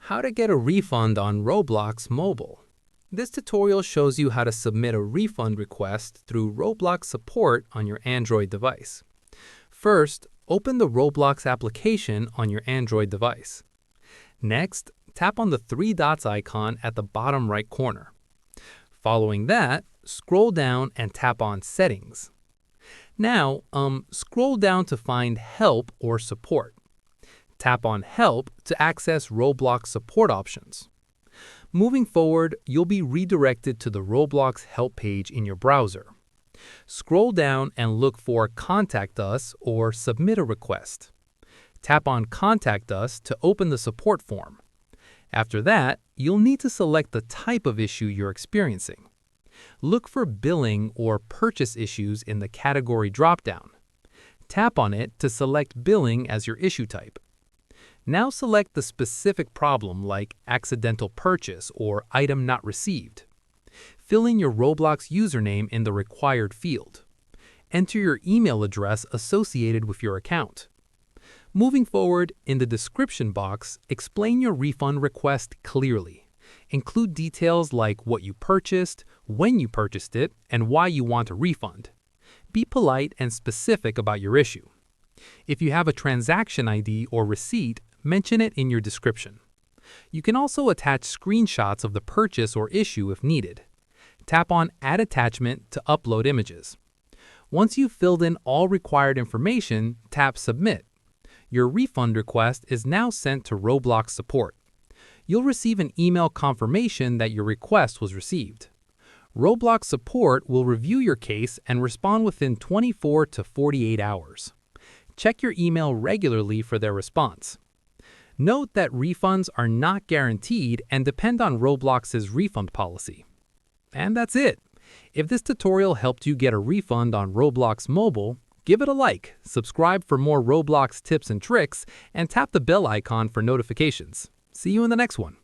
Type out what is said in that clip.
How to get a refund on Roblox Mobile. This tutorial shows you how to submit a refund request through Roblox support on your Android device. First, open the Roblox application on your Android device. Next, tap on the three dots icon at the bottom right corner. Following that, scroll down and tap on Settings. Now, scroll down to find Help or Support. Tap on Help to access Roblox support options. Moving forward, you'll be redirected to the Roblox help page in your browser. Scroll down and look for Contact Us or Submit a Request. Tap on Contact Us to open the support form. After that, you'll need to select the type of issue you're experiencing. Look for billing or purchase issues in the category dropdown. Tap on it to select billing as your issue type. Now select the specific problem like accidental purchase or item not received. Fill in your Roblox username in the required field. Enter your email address associated with your account. Moving forward, in the description box, explain your refund request clearly. Include details like what you purchased, when you purchased it, and why you want a refund. Be polite and specific about your issue. If you have a transaction ID or receipt, mention it in your description. You can also attach screenshots of the purchase or issue if needed. Tap on Add Attachment to upload images. Once you've filled in all required information, tap Submit. Your refund request is now sent to Roblox support. You'll receive an email confirmation that your request was received. Roblox support will review your case and respond within 24 to 48 hours. Check your email regularly for their response. Note that refunds are not guaranteed and depend on Roblox's refund policy. And that's it. If this tutorial helped you get a refund on Roblox Mobile, give it a like, subscribe for more Roblox tips and tricks, and tap the bell icon for notifications. See you in the next one.